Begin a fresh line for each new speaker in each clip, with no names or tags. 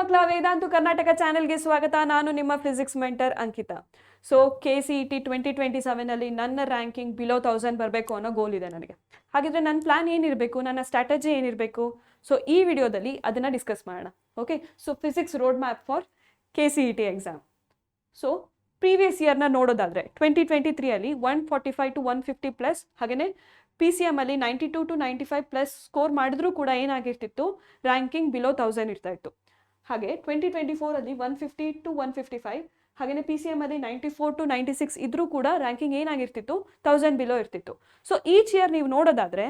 ಮಕ್ಕಳ ವೇದಾಂತು ಕರ್ನಾಟಕ ಚಾನೆಲ್ಗೆ ಸ್ವಾಗತ. ನಾನು ನಿಮ್ಮ physics mentor Ankita. So KCET 2027 ಅಲ್ಲಿ ನನ್ನ ರ್ಯಾಂಕಿಂಗ್ ಬಿಲೋ 1000 ಬರಬೇಕು ಅನ್ನೋ ಗೋಲ್ ಇದೆ ನನಗೆ. ಹಾಗಿದ್ರೆ ನನ್ನ ಪ್ಲಾನ್ ಏನಿರಬೇಕು, ನನ್ನ ಸ್ಟ್ರಾಟಜಿ ಏನಿರಬೇಕು? ಸೊ ಈ ವಿಡಿಯೋದಲ್ಲಿ ಅದನ್ನು ಡಿಸ್ಕಸ್ ಮಾಡೋಣ. Okay, so physics roadmap for KCET exam. So previous ಇಯರ್ನ ನೋಡೋದಾದರೆ 2023 ಅಲ್ಲಿ 145 to 150 ಪ್ಲಸ್, ಹಾಗೆಯೇ PCM ಅಲ್ಲಿ 92 to 95 ಪ್ಲಸ್ ಸ್ಕೋರ್ ಮಾಡಿದ್ರೂ ಕೂಡ ಏನಾಗಿರ್ತಿತ್ತು, ರ್ಯಾಂಕಿಂಗ್ ಬಿಲೋ 1000 ಇರ್ತಾ ಇತ್ತು. ಹಾಗೆ 2024 ಅಲ್ಲಿ 150 to 155, ಹಾಗೆಯೇ PCM ಅಲ್ಲಿ 94 to 96 ಇದ್ರೂ ಕೂಡ ರ್ಯಾಂಕಿಂಗ್ ಏನಾಗಿರ್ತಿತ್ತು, 1000 ಬಿಲೋ ಇರ್ತಿತ್ತು. ಸೊ ಈಚ್ ಇಯರ್ ನೀವು ನೋಡೋದಾದರೆ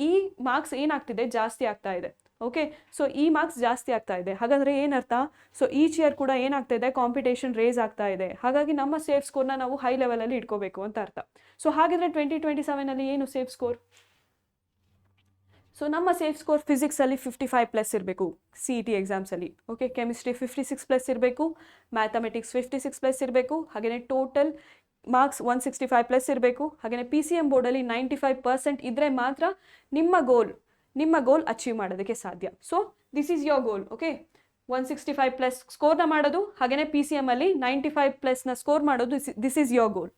ಈ ಮಾರ್ಕ್ಸ್ ಏನಾಗ್ತಿದೆ, ಜಾಸ್ತಿ ಆಗ್ತಾ ಇದೆ. ಓಕೆ, ಸೊ ಈ ಮಾರ್ಕ್ಸ್ ಜಾಸ್ತಿ ಆಗ್ತಾ ಇದೆ. ಹಾಗಾದರೆ ಏನರ್ಥ? ಸೊ ಈಚ್ ಇಯರ್ ಕೂಡ ಏನಾಗ್ತಾ ಇದೆ, ಕಾಂಪಿಟೇಷನ್ ರೇಸ್ ಆಗ್ತಾ ಇದೆ. ಹಾಗಾಗಿ ನಮ್ಮ ಸೇಫ್ ಸ್ಕೋರ್ನ ನಾವು ಹೈ ಲೆವೆಲಲ್ಲಿ ಇಟ್ಕೋಬೇಕು ಅಂತ ಅರ್ಥ. ಸೊ ಹಾಗಿದ್ರೆ 2027 ಅಲ್ಲಿ ಏನು ಸೇಫ್ ಸ್ಕೋರ್? ಸೊ ನಮ್ಮ ಸೇಫ್ ಸ್ಕೋರ್ ಫಿಸಿಕ್ಸಲ್ಲಿ 55 ಪ್ಲಸ್ ಇರಬೇಕು CET ಎಕ್ಸಾಮ್ಸಲ್ಲಿ. ಓಕೆ, ಕೆಮಿಸ್ಟ್ರಿ 56 ಪ್ಲಸ್ ಇರಬೇಕು, ಮ್ಯಾಥಮೆಟಿಕ್ಸ್ 56 ಪ್ಲಸ್ ಇರಬೇಕು, ಹಾಗೆಯೇ ಟೋಟಲ್ ಮಾರ್ಕ್ಸ್ 165 ಪ್ಲಸ್ ಇರಬೇಕು. ಹಾಗೆಯೇ PCM ಬೋರ್ಡಲ್ಲಿ 95% ಇದ್ದರೆ ಮಾತ್ರ ನಿಮ್ಮ ಗೋಲ್ ಅಚೀವ್ ಮಾಡೋದಕ್ಕೆ ಸಾಧ್ಯ. So this is your goal. Okay, 165 plus ಸ್ಕೋರ್ನ ಮಾಡೋದು, ಹಾಗೆಯೇ PCM ಅಲ್ಲಿ 95 ಪ್ಲಸ್ನ ಸ್ಕೋರ್ ಮಾಡೋದು. This is your goal.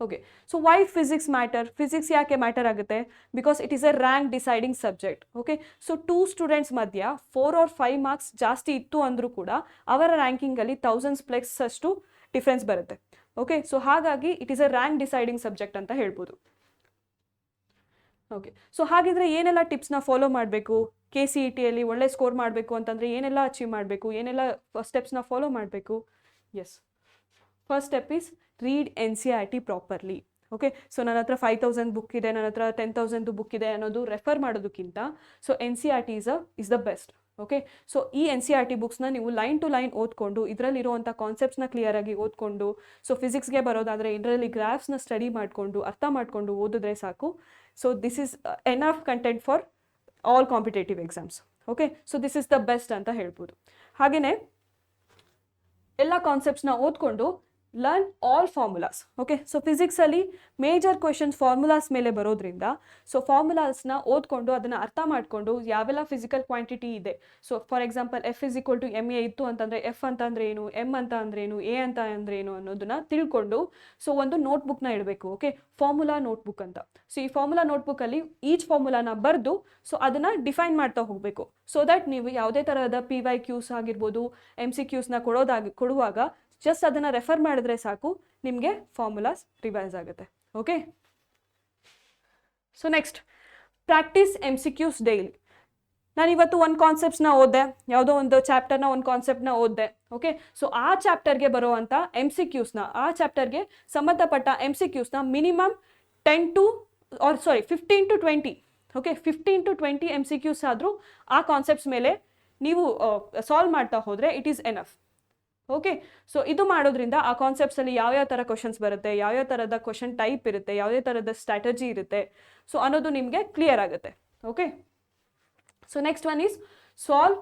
Okay, so why physics matter? Physics ಯಾಕೆ ಮ್ಯಾಟರ್ ಆಗುತ್ತೆ? Because it is a rank deciding subject. Okay, so 2 students ಮಧ್ಯ 4 or 5 ಮಾರ್ಕ್ಸ್ ಜಾಸ್ತಿ ಇತ್ತು ಅಂದರೂ ಕೂಡ ಅವರ ರ್ಯಾಂಕಿಂಗಲ್ಲಿ 1000 ಪ್ಲಸ್ ಅಷ್ಟು ಡಿಫ್ರೆನ್ಸ್ ಬರುತ್ತೆ. ಓಕೆ, ಸೊ ಹಾಗಾಗಿ it is a rank deciding subject ಅಂತ ಹೇಳ್ಬೋದು. ಓಕೆ, ಸೊ ಹಾಗಿದ್ರೆ ಏನೆಲ್ಲ ಟಿಪ್ಸ್ನ ಫಾಲೋ ಮಾಡಬೇಕು? KCETಯಲ್ಲಿ ಒಳ್ಳೆ ಸ್ಕೋರ್ ಮಾಡಬೇಕು ಅಂತಂದರೆ ಏನೆಲ್ಲ ಅಚೀವ್ ಮಾಡಬೇಕು, ಏನೆಲ್ಲ ಸ್ಟೆಪ್ಸ್ನ ಫಾಲೋ ಮಾಡಬೇಕು? Yes, first step is read NCERT properly. Okay, so ನನ್ನ ಹತ್ರ 5000 ಬುಕ್ ಇದೆ, ನನ್ನ ಹತ್ರ 10,000 ಬುಕ್ ಇದೆ ಅನ್ನೋದು ರೆಫರ್ ಮಾಡೋದಕ್ಕಿಂತ so NCERT is the best. Okay, so ಈ NCERT ಬುಕ್ಸ್ನ ನೀವು ಲೈನ್ ಟು ಲೈನ್ ಓದ್ಕೊಂಡು, ಇದರಲ್ಲಿರುವಂಥ ಕಾನ್ಸೆಪ್ಟ್ಸ್ನ ಕ್ಲಿಯರಾಗಿ ಓದ್ಕೊಂಡು, ಸೊ ಫಿಸಿಕ್ಸ್ಗೆ ಬರೋದಾದರೆ ಇದರಲ್ಲಿ ಗ್ರಾಫ್ಸ್ನ ಸ್ಟಡಿ ಮಾಡಿಕೊಂಡು ಅರ್ಥ ಮಾಡಿಕೊಂಡು ಓದಿದ್ರೆ ಸಾಕು. So this is enough content for all competitive exams. Okay, so this is the best ಅಂತ ಹೇಳ್ಬೋದು. ಹಾಗೆಯೇ ಎಲ್ಲ ಕಾನ್ಸೆಪ್ಟ್ಸ್ನ ಓದ್ಕೊಂಡು learn all formulas. Okay, so ಫಿಸಿಕ್ಸಲ್ಲಿ ಮೇಜರ್ ಕ್ವೆಶನ್ಸ್ ಫಾರ್ಮುಲಾಸ್ ಮೇಲೆ ಬರೋದ್ರಿಂದ ಸೊ ಫಾರ್ಮುಲಾಸ್ನ ಓದ್ಕೊಂಡು ಅದನ್ನು ಅರ್ಥ ಮಾಡಿಕೊಂಡು ಯಾವೆಲ್ಲ ಫಿಸಿಕಲ್ ಕ್ವಾಂಟಿಟಿ ಇದೆ, so for example F = ma ಇತ್ತು ಅಂತಂದರೆ F ಅಂತ ಅಂದರೆ ಏನು, M ಅಂತ ಅಂದರೆ ಏನು, A ಅಂತ ಅಂದರೆ ಏನು ಅನ್ನೋದನ್ನ ತಿಳ್ಕೊಂಡು ಸೊ ಒಂದು ನೋಟ್ಬುಕ್ನ ಇಡಬೇಕು. ಓಕೆ, ಫಾರ್ಮುಲಾ ನೋಟ್ಬುಕ್ ಅಂತ. ಸೊ ಈ ಫಾರ್ಮುಲಾ ನೋಟ್ಬುಕ್ಕಲ್ಲಿ ಈಚ್ ಫಾರ್ಮುಲಾನ ಬರೆದು ಸೊ ಅದನ್ನು ಡಿಫೈನ್ ಮಾಡ್ತಾ ಹೋಗಬೇಕು. ಸೊ ದ್ಯಾಟ್ ನೀವು ಯಾವುದೇ ಥರದ PYQs ಆಗಿರ್ಬೋದು, MCQsನ ಕೊಡುವಾಗ ಜಸ್ಟ್ ಅದನ್ನು ರೆಫರ್ ಮಾಡಿದ್ರೆ ಸಾಕು, ನಿಮಗೆ ಫಾರ್ಮುಲಾಸ್ ರಿವೈಸ್ ಆಗುತ್ತೆ. Okay, so next practice MCQs daily. ನಾನಿವತ್ತು ಒಂದು ಕಾನ್ಸೆಪ್ಟ್ಸ್ನ ಓದಿದೆ, ಯಾವುದೋ ಒಂದು ಚಾಪ್ಟರ್ನ ಒಂದು ಕಾನ್ಸೆಪ್ಟ್ನ ಓದಿದೆ. ಓಕೆ, ಸೊ ಆ ಚಾಪ್ಟರ್ಗೆ ಬರುವಂಥ MCQsನ, ಆ ಚಾಪ್ಟರ್ಗೆ ಸಂಬಂಧಪಟ್ಟ MCQsನ minimum 15 to 20 okay 15 to 20 MCQs ಆದರೂ ಆ ಕಾನ್ಸೆಪ್ಟ್ಸ್ ಮೇಲೆ ನೀವು ಸಾಲ್ವ್ ಮಾಡ್ತಾ ಹೋದರೆ it is enough. Okay, so ಇದು ಮಾಡೋದ್ರಿಂದ ಆ ಕಾನ್ಸೆಪ್ಟ್ಸಲ್ಲಿ ಯಾವ್ಯಾವ ಥರ ಕ್ವಶನ್ಸ್ ಬರುತ್ತೆ, ಯಾವ್ಯಾವ ಥರದ ಕ್ವಶನ್ ಟೈಪ್ ಇರುತ್ತೆ, ಯಾವುದೇ ಥರದ ಸ್ಟ್ರಾಟಜಿ ಇರುತ್ತೆ, ಸೊ ಅನ್ನೋದು ನಿಮಗೆ ಕ್ಲಿಯರ್ ಆಗುತ್ತೆ. Okay, so next one is solve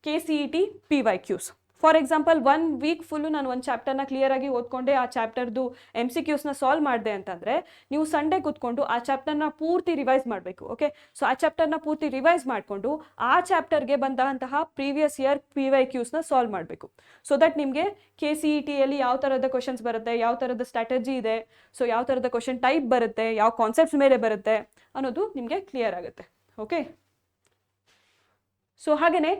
KCET PYQs. For example 1 week full ನಾನು ಒಂದು ಚಾಪ್ಟರ್ನ ಕ್ಲಿಯರಾಗಿ ಓದ್ಕೊಂಡೆ, ಆ ಚಾಪ್ಟರ್ದು MCQsನ ಸಾಲ್ವ್ ಮಾಡಿದೆ ಅಂತಂದರೆ ನೀವು ಸಂಡೇ ಕೂತ್ಕೊಂಡು ಆ ಚಾಪ್ಟರ್ನ ಪೂರ್ತಿ ರಿವೈಸ್ ಮಾಡಬೇಕು. ಓಕೆ, ಸೊ ಆ ಚಾಪ್ಟರ್ನ ಪೂರ್ತಿ ರಿವೈಸ್ ಮಾಡಿಕೊಂಡು ಆ ಚಾಪ್ಟರ್ಗೆ ಬಂದಂತಹ ಪ್ರೀವಿಯಸ್ ಇಯರ್ PYQsನ ಸಾಲ್ವ್ ಮಾಡಬೇಕು. ಸೊ ದಟ್ ನಿಮಗೆ KCETಯಲ್ಲಿ ಯಾವ ಥರದ ಕ್ವಶನ್ಸ್ ಬರುತ್ತೆ, ಯಾವ ಥರದ ಸ್ಟ್ರಾಟಜಿ ಇದೆ, ಸೊ ಯಾವ ಥರದ ಕ್ವಶನ್ ಟೈಪ್ ಬರುತ್ತೆ, ಯಾವ ಕಾನ್ಸೆಪ್ಟ್ಸ್ ಮೇಲೆ ಬರುತ್ತೆ ಅನ್ನೋದು ನಿಮಗೆ ಕ್ಲಿಯರ್ ಆಗುತ್ತೆ. ಓಕೆ, ಸೊ ಹಾಗೆಯೇ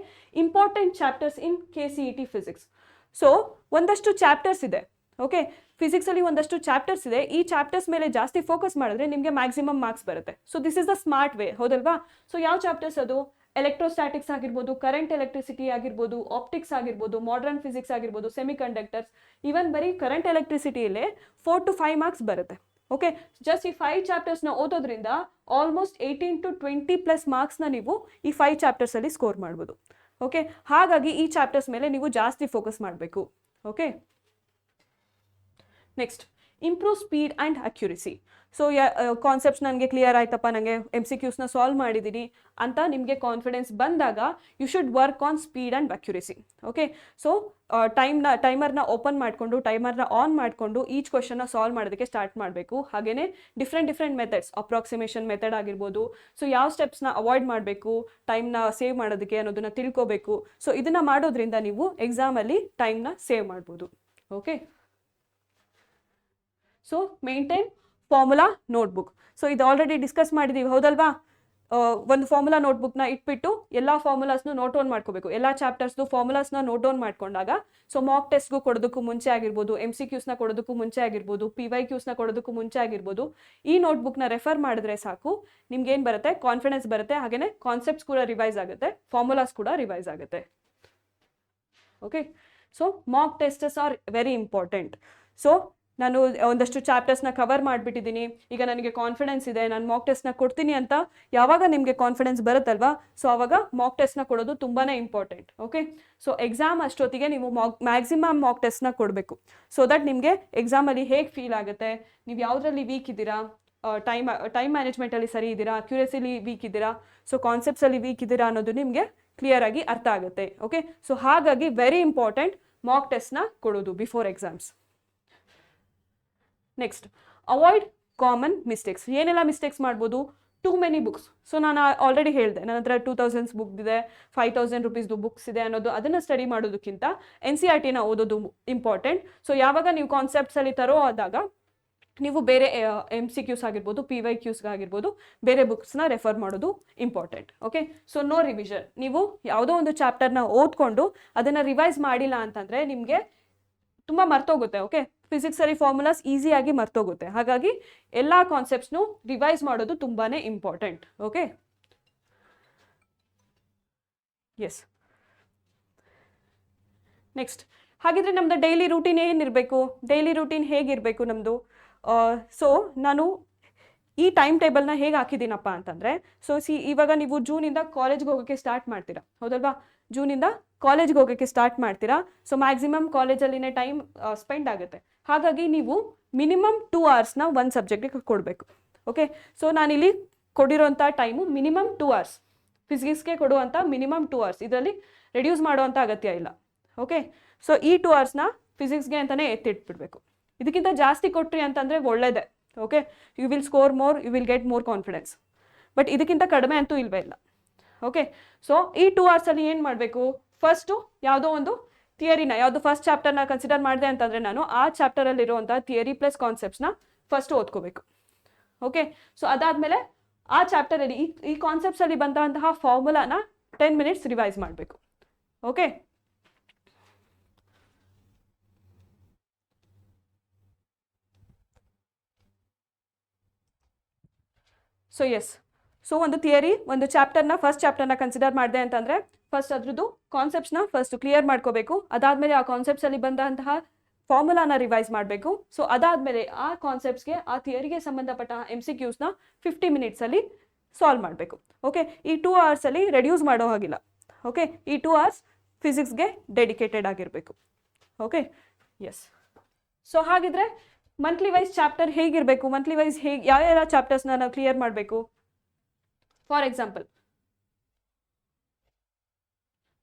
ಇಂಪಾರ್ಟೆಂಟ್ ಚಾಪ್ಟರ್ಸ್ ಇನ್ KCET ಫಿಸಿಕ್ಸ್. ಸೊ ಒಂದಷ್ಟು ಚಾಪ್ಟರ್ಸ್ ಇದೆ. ಓಕೆ, ಫಿಸಿಕ್ಸಲ್ಲಿ ಒಂದಷ್ಟು ಚಾಪ್ಟರ್ಸ್ ಇದೆ. ಈ ಚಾಪ್ಟರ್ಸ್ ಮೇಲೆ ಜಾಸ್ತಿ ಫೋಕಸ್ ಮಾಡಿದ್ರೆ ನಿಮಗೆ ಮ್ಯಾಕ್ಸಿಮಮ್ ಮಾರ್ಕ್ಸ್ ಬರುತ್ತೆ. So this is the smart way, ಹೌದಲ್ವಾ? ಸೊ ಯಾವ ಚಾಪ್ಟರ್ಸ್ ಅದು? ಎಲೆಕ್ಟ್ರೋಸ್ಟ್ಯಾಟಿಕ್ಸ್ ಆಗಿರ್ಬೋದು, ಕರೆಂಟ್ ಎಲೆಕ್ಟ್ರಿಸಿಟಿ ಆಗಿರ್ಬೋದು, ಆಪ್ಟಿಕ್ಸ್ ಆಗಿರ್ಬೋದು, ಮಾಡರ್ನ್ ಫಿಸಿಕ್ಸ್ ಆಗಿರ್ಬೋದು, ಸೆಮಿಕಂಡಕ್ಟರ್ಸ್, ಈವನ್ ಬರೀ ಕರೆಂಟ್ ಎಲೆಕ್ಟ್ರಿಸಿಟಿಯಲ್ಲೇ 4 to 5 ಮಾರ್ಕ್ಸ್ ಬರುತ್ತೆ. ಓಕೆ, ಜಸ್ಟ್ ಈ 5 ಚಾಪ್ಟರ್ಸ್ನ ಓದೋದ್ರಿಂದ ಆಲ್ಮೋಸ್ಟ್ 18 to 20 ಪ್ಲಸ್ ಮಾರ್ಕ್ಸ್ನ ನೀವು ಈ 5 ಚಾಪ್ಟರ್ಸಲ್ಲಿ ಸ್ಕೋರ್ ಮಾಡ್ಬೋದು. ಓಕೆ, ಹಾಗಾಗಿ ಈ ಚಾಪ್ಟರ್ಸ್ ಮೇಲೆ ನೀವು ಜಾಸ್ತಿ ಫೋಕಸ್ ಮಾಡಬೇಕು. Okay, next improve speed and accuracy. So concepts ನನಗೆ ಕ್ಲಿಯರ್ ಆಯ್ತಪ್ಪ, ನನಗೆ MCQsನ ಸಾಲ್ವ್ ಮಾಡಿದ್ದೀನಿ ಅಂತ ನಿಮಗೆ ಕಾನ್ಫಿಡೆನ್ಸ್ ಬಂದಾಗ you should work on speed and accuracy. Okay, so ಟೈಮರ್ನ ಓಪನ್ ಮಾಡಿಕೊಂಡು ಟೈಮರ್ನ ಆನ್ ಮಾಡಿಕೊಂಡು ಈಚ್ ಕ್ವಶನ್ನ ಸಾಲ್ವ್ ಮಾಡೋದಕ್ಕೆ ಸ್ಟಾರ್ಟ್ ಮಾಡಬೇಕು. ಹಾಗೆಯೇ ಡಿಫ್ರೆಂಟ್ ಮೆಥಡ್ಸ್, ಅಪ್ರಾಕ್ಸಿಮೇಷನ್ ಮೆಥಡ್ ಆಗಿರ್ಬೋದು, ಸೊ ಯಾವ ಸ್ಟೆಪ್ಸ್ನ ಅವಾಯ್ಡ್ ಮಾಡಬೇಕು ಟೈಮ್ನ ಸೇವ್ ಮಾಡೋದಕ್ಕೆ ಅನ್ನೋದನ್ನ ತಿಳ್ಕೋಬೇಕು. ಸೊ ಇದನ್ನು ಮಾಡೋದ್ರಿಂದ ನೀವು ಎಕ್ಸಾಮಲ್ಲಿ ಟೈಮ್ನ ಸೇವ್ ಮಾಡ್ಬೋದು. Okay, so maintain formula notebook. So ಇದು ಆಲ್ರೆಡಿ ಡಿಸ್ಕಸ್ ಮಾಡಿದ್ದೀವಿ, ಹೌದಲ್ವಾ? ಒಂದು ಫಾರ್ಮುಲಾ ನೋಟ್ಬುಕ್ನ ಇಟ್ಬಿಟ್ಟು ಎಲ್ಲ ಫಾರ್ಮುಲಾಸ್ನು ನೋಟ್ ಡೌನ್ ಮಾಡ್ಕೋಬೇಕು. ಎಲ್ಲ ಚಾಪ್ಟರ್ಸ್ದು ಫಾರ್ಮುಲಾಸ್ನ ನೋಟ್ ಡೌನ್ ಮಾಡ್ಕೊಂಡಾಗ ಸೊ ಮಾಕ್ ಟೆಸ್ಟ್ಗೂ ಕೊಡೋದಕ್ಕೂ ಮುಂಚೆ ಆಗಿರ್ಬೋದು, MCQsನ ಕೊಡೋದಕ್ಕೂ ಮುಂಚೆ ಆಗಿರ್ಬೋದು, PYQsನ ಕೊಡೋದಕ್ಕೂ ಮುಂಚೆ ಆಗಿರ್ಬೋದು, ಈ ನೋಟ್ಬುಕ್ನ ರೆಫರ್ ಮಾಡಿದ್ರೆ ಸಾಕು, ನಿಮ್ಗೇನು ಬರುತ್ತೆ, ಕಾನ್ಫಿಡೆನ್ಸ್ ಬರುತ್ತೆ. ಹಾಗೆಯೇ ಕಾನ್ಸೆಪ್ಟ್ಸ್ ಕೂಡ ರಿವೈಸ್ ಆಗುತ್ತೆ, ಫಾರ್ಮುಲಾಸ್ ಕೂಡ ರಿವೈಸ್ ಆಗುತ್ತೆ. Okay, so mock tests are very important. So ನಾನು ಒಂದಷ್ಟು ಚಾಪ್ಟರ್ಸ್ನ ಕವರ್ ಮಾಡಿಬಿಟ್ಟಿದ್ದೀನಿ, ಈಗ ನನಗೆ ಕಾನ್ಫಿಡೆನ್ಸ್ ಇದೆ, ನಾನು ಮಾಕ್ ಟೆಸ್ಟ್ನ ಕೊಡ್ತೀನಿ ಅಂತ ಯಾವಾಗ ನಿಮಗೆ ಕಾನ್ಫಿಡೆನ್ಸ್ ಬರುತ್ತಲ್ವಾ, ಸೊ ಆವಾಗ ಮಾಕ್ ಟೆಸ್ಟ್ನ ಕೊಡೋದು ತುಂಬಾ ಇಂಪಾರ್ಟೆಂಟ್. ಓಕೆ, ಸೊ ಎಕ್ಸಾಮ್ ಅಷ್ಟೊತ್ತಿಗೆ ನೀವು ಮ್ಯಾಕ್ಸಿಮಮ್ ಮಾಕ್ ಟೆಸ್ಟ್ನ ಕೊಡಬೇಕು. ಸೊ ದಟ್ ನಿಮಗೆ ಎಕ್ಸಾಮಲ್ಲಿ ಹೇಗೆ ಫೀಲ್ ಆಗುತ್ತೆ, ನೀವು ಯಾವುದರಲ್ಲಿ ವೀಕ್ ಇದ್ದೀರಾ, ಟೈಮ್ ಮ್ಯಾನೇಜ್ಮೆಂಟಲ್ಲಿ ಸರಿ ಇದ್ದೀರಾ, ಅಕ್ಯುರಸಿಲಿ ವೀಕ್ ಇದ್ದೀರಾ, ಸೊ ಕಾನ್ಸೆಪ್ಟ್ಸಲ್ಲಿ ವೀಕ್ ಇದ್ದೀರಾ ಅನ್ನೋದು ನಿಮಗೆ ಕ್ಲಿಯರ್ ಆಗಿ ಅರ್ಥ ಆಗುತ್ತೆ. ಓಕೆ, ಸೊ ಹಾಗಾಗಿ ವೆರಿ ಇಂಪಾರ್ಟೆಂಟ್ ಮಾಕ್ ಟೆಸ್ಟ್ನ ಕೊಡೋದು before exams. Next, avoid common mistakes. ಏನೆಲ್ಲ ಮಿಸ್ಟೇಕ್ಸ್ ಮಾಡ್ಬೋದು? Too many books. ಸೊ ನಾನು ಆಲ್ರೆಡಿ ಹೇಳಿದೆ, ನನ್ನ ಹತ್ರ 2000 ಬುಕ್ ಇದೆ, 5000 ರುಪೀಸ್ದು ಬುಕ್ಸ್ ಇದೆ ಅನ್ನೋದು, ಅದನ್ನು ಸ್ಟಡಿ ಮಾಡೋದಕ್ಕಿಂತ NCERTನ ಓದೋದು ಇಂಪಾರ್ಟೆಂಟ್. ಸೊ ಯಾವಾಗ ನೀವು ಕಾನ್ಸೆಪ್ಟ್ಸಲ್ಲಿ ತರೋ ಆದಾಗ ನೀವು ಬೇರೆ MCQs ಆಗಿರ್ಬೋದು, PYQs ಆಗಿರ್ಬೋದು, ಬೇರೆ ಬುಕ್ಸ್ನ ರೆಫರ್ ಮಾಡೋದು important. Okay, so no revision. ನೀವು ಯಾವುದೋ ಒಂದು ಚಾಪ್ಟರ್ನ ಓದ್ಕೊಂಡು ಅದನ್ನು ರಿವೈಸ್ ಮಾಡಿಲ್ಲ ಅಂತಂದರೆ ನಿಮಗೆ ತುಂಬ ಮರ್ತೋಗುತ್ತೆ. ಓಕೆ, ಫಿಸಿಕ್ಸಲ್ಲಿ ಫಾರ್ಮುಲಾಸ್ ಈಸಿಯಾಗಿ ಮರ್ತೋಗುತ್ತೆ. ಹಾಗಾಗಿ ಎಲ್ಲ ಕಾನ್ಸೆಪ್ಟ್ಸ್ನು ರಿವೈಸ್ ಮಾಡೋದು ತುಂಬಾ ಇಂಪಾರ್ಟೆಂಟ್. Okay, S. ನೆಕ್ಸ್ಟ್, ಹಾಗಿದ್ರೆ ನಮ್ಮದು ಡೈಲಿ ರೂಟೀನ್ ಏನಿರಬೇಕು? ಡೈಲಿ ರೂಟೀನ್ ಹೇಗಿರಬೇಕು ನಮ್ಮದು? ಸೊ ನಾನು ಈ ಟೈಮ್ ಟೇಬಲ್ನ ಹೇಗೆ ಹಾಕಿದ್ದೀನಪ್ಪ ಅಂತಂದರೆ, ಸೊ ಇವಾಗ ನೀವು ಜೂನಿಂದ ಕಾಲೇಜ್ಗೆ ಹೋಗೋಕ್ಕೆ ಸ್ಟಾರ್ಟ್ ಮಾಡ್ತೀರಾ, ಹೌದಲ್ವಾ? ಜೂನಿಂದ ಕಾಲೇಜ್ಗೆ ಹೋಗೋಕ್ಕೆ ಸ್ಟಾರ್ಟ್ ಮಾಡ್ತೀರಾ. ಸೊ ಮ್ಯಾಕ್ಸಿಮಮ್ ಕಾಲೇಜಲ್ಲಿನೇ ಟೈಮ್ ಸ್ಪೆಂಡ್ ಆಗುತ್ತೆ. ಹಾಗಾಗಿ ನೀವು ಮಿನಿಮಮ್ 2 hours ಒಂದು ಸಬ್ಜೆಕ್ಟಿಗೆ ಕೊಡಬೇಕು. ಓಕೆ, ಸೊ ನಾನಿಲ್ಲಿ ಕೊಡಿರೋಂಥ ಟೈಮು ಮಿನಿಮಮ್ 2 hours. ಫಿಸಿಕ್ಸ್ಗೆ ಕೊಡುವಂಥ ಮಿನಿಮಮ್ 2 hours, ಇದರಲ್ಲಿ ರೆಡ್ಯೂಸ್ ಮಾಡುವಂಥ ಅಗತ್ಯ ಇಲ್ಲ. ಓಕೆ, ಸೊ ಈ 2 hours ಫಿಸಿಕ್ಸ್ಗೆ ಅಂತಲೇ ಎತ್ತಿಟ್ಬಿಡ್ಬೇಕು. ಇದಕ್ಕಿಂತ ಜಾಸ್ತಿ ಕೊಟ್ರಿ ಅಂತಂದರೆ ಒಳ್ಳೆಯದೇ. Okay, you will score more, you will get more confidence. But ಇದಕ್ಕಿಂತ ಕಡಿಮೆ ಅಂತೂ ಇಲ್ವೇ ಇಲ್ಲ. ಓಕೆ, ಸೊ ಈ 2 hours ಏನು ಮಾಡಬೇಕು? ಫಸ್ಟು ಯಾವುದೋ ಒಂದು ಥಿಯರಿನ, ಯಾವುದು ಫಸ್ಟ್ ಚಾಪ್ಟರ್ನ ಕನ್ಸಿಡರ್ ಮಾಡಿದೆ ಅಂತಂದರೆ ನಾನು ಆ ಚಾಪ್ಟರಲ್ಲಿರುವಂಥ ಥಿಯರಿ ಪ್ಲಸ್ ಕಾನ್ಸೆಪ್ಟ್ಸ್ನ ಫಸ್ಟ್ ಓದ್ಕೋಬೇಕು. ಓಕೆ, ಸೊ ಅದಾದಮೇಲೆ ಆ ಚಾಪ್ಟರಲ್ಲಿ ಈ ಕಾನ್ಸೆಪ್ಟ್ಸಲ್ಲಿ ಬಂದಂತಹ ಫಾರ್ಮುಲಾನ 10 minutes ರಿವೈಸ್ ಮಾಡಬೇಕು. ಓಕೆ, ಸೊ ಎಸ್, ಸೊ ಒಂದು ಥಿಯರಿ, ಒಂದು ಚಾಪ್ಟರ್ನ, ಫಸ್ಟ್ ಚಾಪ್ಟರ್ನ ಕನ್ಸಿಡರ್ ಮಾಡಿದೆ ಅಂತಂದರೆ ಫಸ್ಟ್ ಅದ್ರದ್ದು ಕಾನ್ಸೆಪ್ಟ್ಸ್ನ ಫಸ್ಟ್ ಕ್ಲಿಯರ್ ಮಾಡ್ಕೋಬೇಕು. ಅದಾದಮೇಲೆ ಆ ಕಾನ್ಸೆಪ್ಟ್ಸಲ್ಲಿ ಬಂದಂತಹ ಫಾರ್ಮುಲಾನ ರಿವೈಸ್ ಮಾಡಬೇಕು. ಸೊ ಅದಾದಮೇಲೆ ಆ ಕಾನ್ಸೆಪ್ಟ್ಸ್ಗೆ, ಆ ಥಿಯರಿಗೆ ಸಂಬಂಧಪಟ್ಟ MCQsನ 50 minutesಲ್ಲಿ ಸಾಲ್ವ್ ಮಾಡಬೇಕು. ಓಕೆ, ಈ 2 hours ರೆಡ್ಯೂಸ್ ಮಾಡೋ ಹಾಗಿಲ್ಲ. ಓಕೆ, ಈ 2 hours ಫಿಸಿಕ್ಸ್ಗೆ ಡೆಡಿಕೇಟೆಡ್ ಆಗಿರಬೇಕು. Okay, yes. ಸೊ ಹಾಗಿದ್ರೆ ಮಂತ್ಲಿ ವೈಸ್ ಚಾಪ್ಟರ್ ಹೇಗಿರಬೇಕು? ಮಂತ್ಲಿ ವೈಸ್ ಯಾವ ಚಾಪ್ಟರ್ಸ್ನ ನಾವು ಕ್ಲಿಯರ್ ಮಾಡಬೇಕು? ಫಾರ್ ಎಕ್ಸಾಂಪಲ್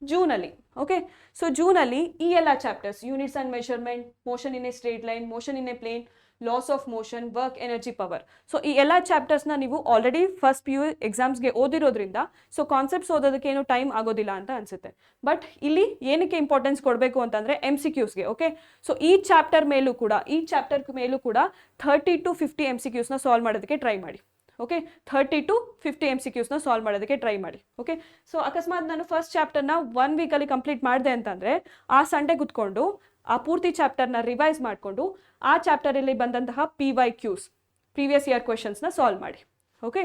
ಜೂನಲ್ಲಿ. ಓಕೆ, ಸೊ ಜೂನಲ್ಲಿ ಈ ಎಲ್ಲ chapters, units and measurement, motion in a straight line, motion in a plane, laws of motion, work, energy, power. So ಈ ಎಲ್ಲ ಚಾಪ್ಟರ್ಸ್ನ ನೀವು ಆಲ್ರೆಡಿ ಫಸ್ಟ್ PU ಎಕ್ಸಾಮ್ಸ್ಗೆ ಓದಿರೋದ್ರಿಂದ ಸೊ ಕಾನ್ಸೆಪ್ಟ್ಸ್ ಓದೋದಕ್ಕೆ ಏನು ಟೈಮ್ ಆಗೋದಿಲ್ಲ ಅಂತ ಅನಿಸುತ್ತೆ. ಬಟ್ ಇಲ್ಲಿ ಏನಕ್ಕೆ ಇಂಪಾರ್ಟೆನ್ಸ್ ಕೊಡಬೇಕು ಅಂತಂದರೆ MCQsಗೆ. ಓಕೆ, ಸೊ ಈ ಚಾಪ್ಟರ್ ಮೇಲೂ ಕೂಡ 30 to 50 MCQsನ ಸಾಲ್ವ್ ಮಾಡೋದಕ್ಕೆ ಟ್ರೈ ಮಾಡಿ. ಓಕೆ, 30 to 50 MCQsನ ಸಾಲ್ವ್ ಮಾಡೋದಕ್ಕೆ ಟ್ರೈ ಮಾಡಿ. ಓಕೆ, ಸೊ ಅಕಸ್ಮಾತ್ ನಾನು ಫಸ್ಟ್ ಚಾಪ್ಟರ್ನ 1 weekಲ್ಲಿ ಕಂಪ್ಲೀಟ್ ಮಾಡಿದೆ ಅಂತಂದರೆ ಆ ಸಂಡೇ ಕೂತ್ಕೊಂಡು ಆ ಪೂರ್ತಿ ಚಾಪ್ಟರ್ನ ರಿವೈಸ್ ಮಾಡಿಕೊಂಡು ಆ ಚಾಪ್ಟರಲ್ಲಿ ಬಂದಂತಹ PYQs, ಪ್ರೀವಿಯಸ್ ಇಯರ್ ಕ್ವೆಶನ್ಸ್ನ ಸಾಲ್ವ್ ಮಾಡಿ. ಓಕೆ,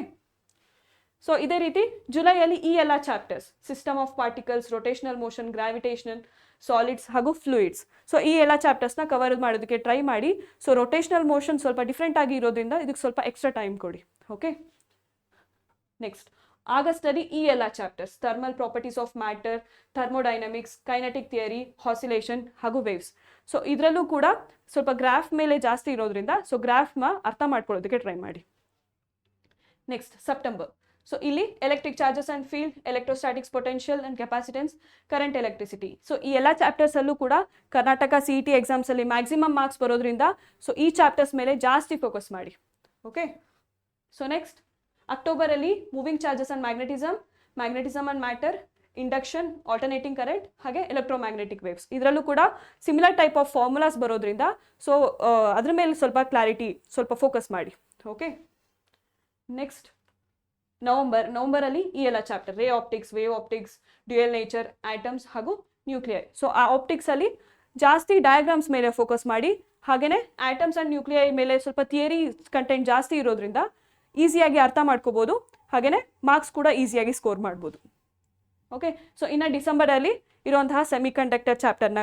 ಸೊ ಇದೇ ರೀತಿ ಜುಲೈಯಲ್ಲಿ ಈ ಎಲ್ಲ chapters, system of particles, rotational motion, gravitational, solids ಹಾಗೂ ಫ್ಲೂಯಿಡ್ಸ್, ಸೊ ಈ ಎಲ್ಲ ಚಾಪ್ಟರ್ಸ್ನ ಕವರ್ ಮಾಡೋದಕ್ಕೆ ಟ್ರೈ ಮಾಡಿ. ಸೊ ರೊಟೇಷನಲ್ ಮೋಷನ್ ಸ್ವಲ್ಪ ಡಿಫ್ರೆಂಟ್ ಆಗಿ ಇರೋದ್ರಿಂದ ಇದಕ್ಕೆ ಸ್ವಲ್ಪ ಎಕ್ಸ್ಟ್ರಾ ಟೈಮ್ ಕೊಡಿ. ಓಕೆ, ನೆಕ್ಸ್ಟ್ ಆಗಸ್ಟಲ್ಲಿ ಈ ಎಲ್ಲ chapters thermal properties of matter, thermodynamics, kinetic theory, oscillation ಹಾಗೂ ವೇವ್ಸ್. ಸೊ ಇದರಲ್ಲೂ ಕೂಡ ಸ್ವಲ್ಪ ಗ್ರಾಫ್ ಮೇಲೆ ಜಾಸ್ತಿ ಇರೋದ್ರಿಂದ ಸೊ ಗ್ರಾಫ್ನ ಅರ್ಥ ಮಾಡ್ಕೊಳ್ಳೋದಕ್ಕೆ ಟ್ರೈ ಮಾಡಿ. Next September. ಸೊ ಇಲ್ಲಿ electric charges and field, electrostatics, potential and capacitance, current electricity. So ಈ ಎಲ್ಲ ಚಾಪ್ಟರ್ಸಲ್ಲೂ ಕೂಡ ಕರ್ನಾಟಕ CET ಎಕ್ಸಾಮ್ಸಲ್ಲಿ ಮ್ಯಾಕ್ಸಿಮಮ್ ಮಾರ್ಕ್ಸ್ ಬರೋದ್ರಿಂದ ಸೊ ಈ ಚಾಪ್ಟರ್ಸ್ ಮೇಲೆ ಜಾಸ್ತಿ ಫೋಕಸ್ ಮಾಡಿ. ಓಕೆ. ಸೊ ನೆಕ್ಸ್ಟ್ ಅಕ್ಟೋಬರಲ್ಲಿ moving charges and magnetism, magnetism and matter, induction, alternating current ಹಾಗೆ ಎಲೆಕ್ಟ್ರೋಮ್ಯಾಗ್ನೆಟಿಕ್ ವೇವ್ಸ್. ಇದರಲ್ಲೂ ಕೂಡ ಸಿಮಿಲರ್ ಟೈಪ್ ಆಫ್ ಫಾರ್ಮುಲಾಸ್ ಬರೋದ್ರಿಂದ ಸೊ ಅದ್ರ ಮೇಲೆ ಸ್ವಲ್ಪ ಕ್ಲಾರಿಟಿ, ಸ್ವಲ್ಪ ಫೋಕಸ್ ಮಾಡಿ. ಓಕೆ. ನೆಕ್ಸ್ಟ್ ನವಂಬರಲ್ಲಿ ಈ ಎಲ್ಲ ಚಾಪ್ಟರ್ ರೇ optics, wave optics, dual nature, atoms ಹಾಗೂ ನ್ಯೂಕ್ಲಿಯರ್. ಸೊ ಆ ಆಪ್ಟಿಕ್ಸಲ್ಲಿ ಜಾಸ್ತಿ ಡಯಾಗ್ರಾಮ್ಸ್ ಮೇಲೆ ಫೋಕಸ್ ಮಾಡಿ, ಹಾಗೆಯೇ ಆಟಮ್ಸ್ ಆ್ಯಂಡ್ ನ್ಯೂಕ್ಲಿಯರ್ ಮೇಲೆ ಸ್ವಲ್ಪ ಥಿಯರಿ ಕಂಟೆಂಟ್ ಜಾಸ್ತಿ ಇರೋದ್ರಿಂದ ಈಸಿಯಾಗಿ ಅರ್ಥ ಮಾಡ್ಕೋಬೋದು, ಹಾಗೆಯೇ ಮಾರ್ಕ್ಸ್ ಕೂಡ ಈಸಿಯಾಗಿ ಸ್ಕೋರ್ ಮಾಡ್ಬೋದು. ಓಕೆ. ಸೊ ಇನ್ನು ಡಿಸೆಂಬರಲ್ಲಿ ಇರುವಂತಹ ಸೆಮಿ ಕಂಡಕ್ಟರ್ ಚಾಪ್ಟರ್ನ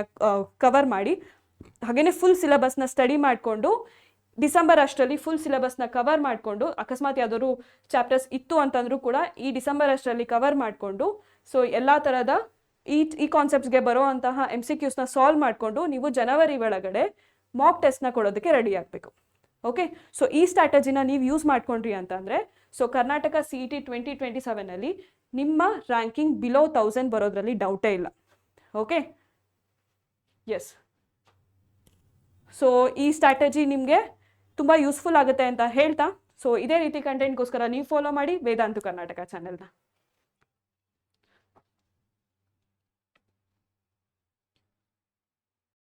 ಕವರ್ ಮಾಡಿ, ಹಾಗೆಯೇ ಫುಲ್ ಸಿಲೆಬಸ್ನ ಸ್ಟಡಿ ಮಾಡಿಕೊಂಡು ಡಿಸೆಂಬರ್ ಅಷ್ಟರಲ್ಲಿ ಫುಲ್ ಸಿಲೆಬಸ್ನ ಕವರ್ ಮಾಡಿಕೊಂಡು, ಅಕಸ್ಮಾತ್ ಯಾವ್ದಾದ್ರು ಚಾಪ್ಟರ್ಸ್ ಇತ್ತು ಅಂತಂದ್ರೂ ಕೂಡ ಈ ಡಿಸೆಂಬರ್ ಅಷ್ಟರಲ್ಲಿ ಕವರ್ ಮಾಡಿಕೊಂಡು ಸೊ ಎಲ್ಲ ಥರದ ಈ ಕಾನ್ಸೆಪ್ಟ್ಸ್ಗೆ ಬರೋ ಅಂತಹ MCQsನ ಸಾಲ್ವ್ ಮಾಡಿಕೊಂಡು ನೀವು ಜನವರಿ ಒಳಗಡೆ ಮಾಕ್ ಟೆಸ್ಟ್ನ ಕೊಡೋದಕ್ಕೆ ರೆಡಿ ಆಗಬೇಕು. ಓಕೆ. ಸೊ ಈ ಸ್ಟ್ರಾಟಜಿನ ನೀವು ಯೂಸ್ ಮಾಡ್ಕೊಂಡ್ರಿ ಅಂತಂದರೆ ಸೊ ಕರ್ನಾಟಕ CET 2027 ನಿಮ್ಮ ರ್ಯಾಂಕಿಂಗ್ ಬಿಲೋ 1000 ಬರೋದ್ರಲ್ಲಿ ಡೌಟೇ ಇಲ್ಲ. ಓಕೆ. ಎಸ್. ಸೊ ಈ ಸ್ಟ್ರಾಟಜಿ ನಿಮಗೆ ತುಂಬ ಯೂಸ್ಫುಲ್ ಆಗುತ್ತೆ ಅಂತ ಹೇಳ್ತಾ ಸೊ ಇದೇ ರೀತಿ ಕಂಟೆಂಟ್ಗೋಸ್ಕರ ನೀವು ಫಾಲೋ ಮಾಡಿ ವೇದಾಂತು ಕರ್ನಾಟಕ ಚಾನೆಲ್ನ.